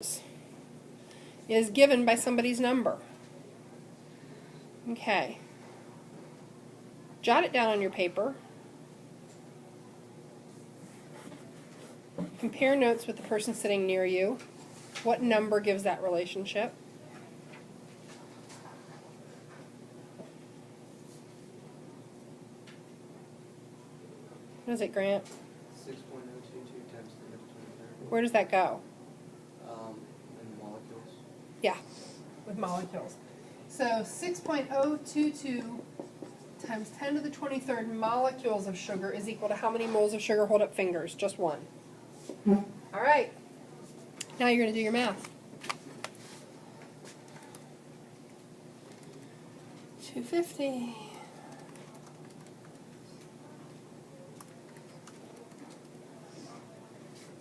is given by somebody's number. Okay. Jot it down on your paper. Compare notes with the person sitting near you. What number gives that relationship? What is it, Grant? 6.022 times 10 to the 23rd. Where does that go? In molecules. Yeah, with molecules. So 6.022 times 10 to the 23rd molecules of sugar is equal to how many moles of sugar? Hold up fingers, just one. All right. Now you're going to do your math. 250.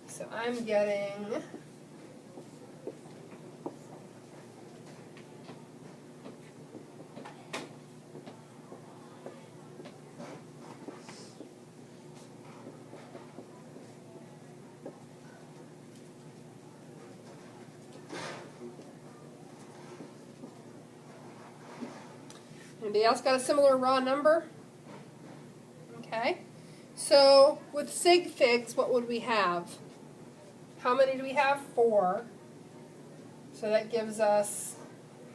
So I'm getting Anybody else got a similar raw number? Okay. So with sig figs, what would we have? How many do we have? 4. So that gives us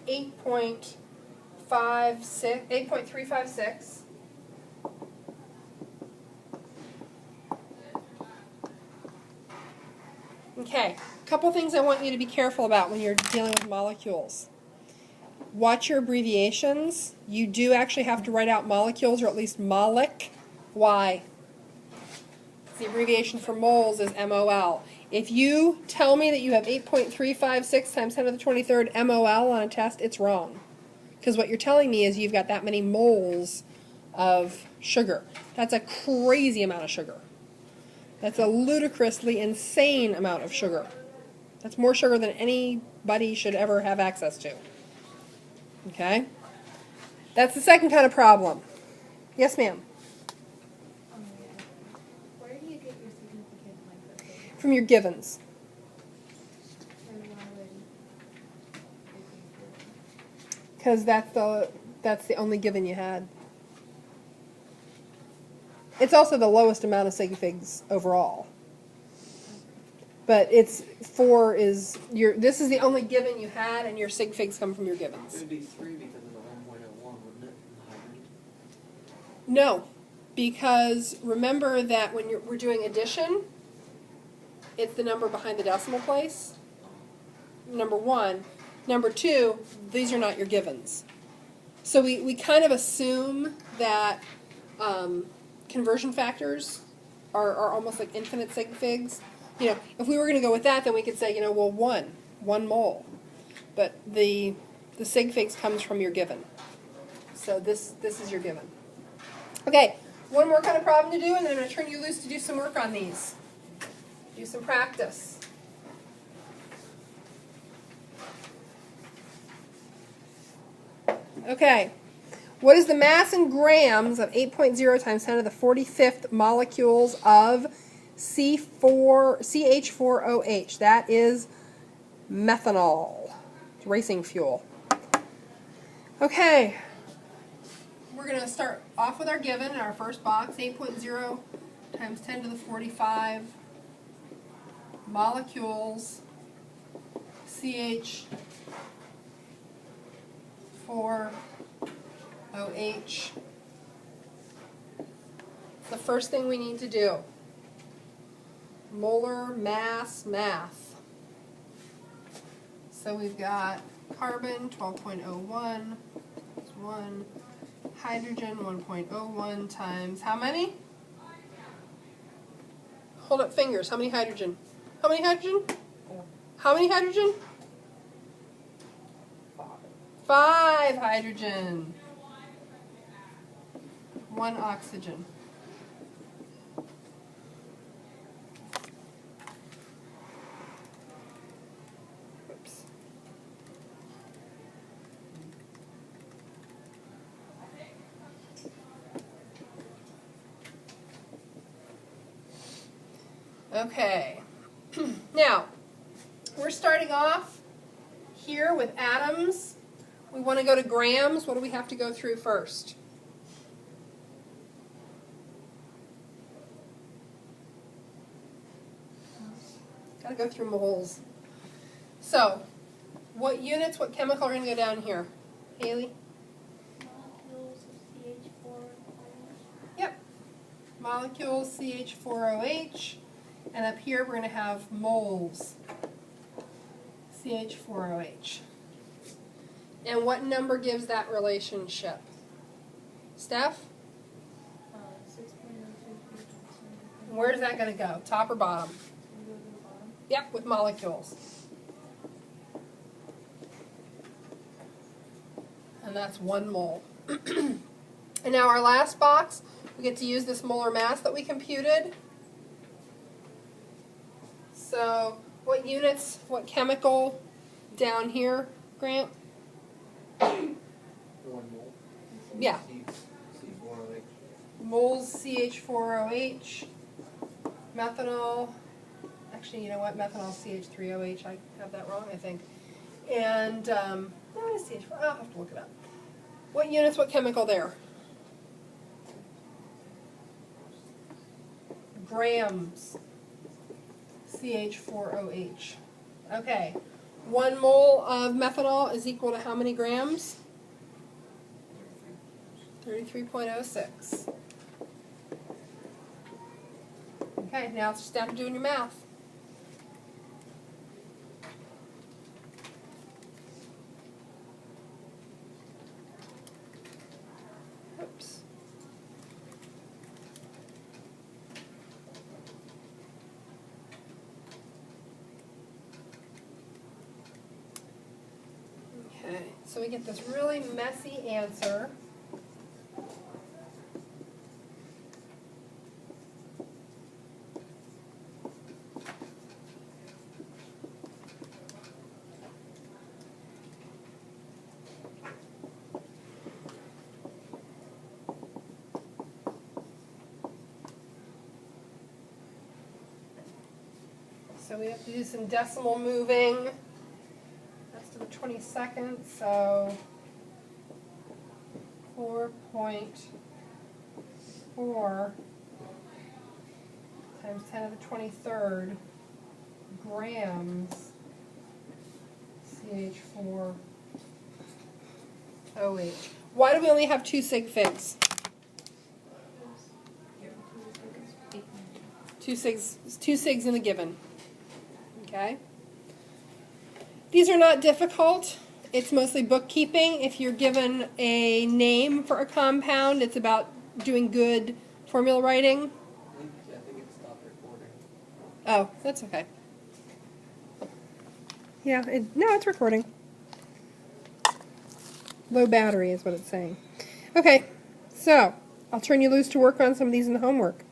8.356. Okay, a couple things I want you to be careful about when you're dealing with molecules. Watch your abbreviations. You do actually have to write out molecules, or at least molic. Why? The abbreviation for moles is MOL. If you tell me that you have 8.356 times 10 to the 23rd MOL on a test, it's wrong. Because what you're telling me is you've got that many moles of sugar. That's a crazy amount of sugar. That's a ludicrously insane amount of sugar. That's more sugar than anybody should ever have access to. Okay? That's the second kind of problem. Yes, ma'am? Where do you get your significant microscope? From your givens. And why would Because that's the only given you had. It's also the lowest amount of sig figs overall. But it's 4 is your. This is the only given you had, and your sig figs come from your It givens. would be 3 because of the 1.01, wouldn't it? No, because remember that when we're doing addition, it's the number behind the decimal place. Number 1. Number 2, these are not your givens. So we kind of assume that conversion factors are almost like infinite sig figs. You know, if we were going to go with that, then we could say, well, 1 mole. But the sig figs comes from your given. So this is your given. Okay, one more kind of problem to do, and then I'm going to turn you loose to do some work on these. Do some practice. Okay, what is the mass in grams of 8.0 times 10 to the 45th molecules of CH4OH? That is methanol. It's racing fuel. Okay, we're going to start off with our given in our first box, 8.0 times 10 to the 45 molecules CH4OH. The first thing we need to do, molar mass math. So we've got carbon 12.01 is 1, hydrogen 1.01 times how many? Hold up fingers. How many hydrogen? How many hydrogen? 4. How many hydrogen? 5. 5 hydrogen. 1 oxygen. Oops. Okay. Now, we're starting off here with atoms. We want to go to grams. What do we have to go through first? Got to go through moles. So, what units, what chemical are going to go down here? Haley? Molecules of CH4. Yep. Molecules, CH4OH. And up here we're going to have moles, CH4OH. And what number gives that relationship? Steph? 6.022. Where is that going to go? Top or bottom? Can you go to the bottom? Yep, with molecules. And that's 1 mole. And now our last box, we get to use this molar mass that we computed. So what units, what chemical down here, Grant? 1 mole. Yeah. C4OH. Moles CH4OH, methanol, actually, you know what, methanol CH3OH, I have that wrong, I think. And, no, it's CH4, I'll have to look it up. What units, what chemical there? Grams, CH4OH. Okay, 1 mole of methanol is equal to how many grams? 33.06. Okay, now it's just down to doing your math. Oops. Okay, so we get this really messy answer. So we have to do some decimal moving. That's to the 22nd, so 4.4 times 10 to the 23rd grams CH4OH. Why do we only have 2 sig figs? 2 sigs in the given. Okay. These are not difficult. It's mostly bookkeeping. If you're given a name for a compound, it's about doing good formula writing. I think it stopped recording. Oh, that's okay. Yeah, no, it's recording. Low battery is what it's saying. Okay, so I'll turn you loose to work on some of these in the homework.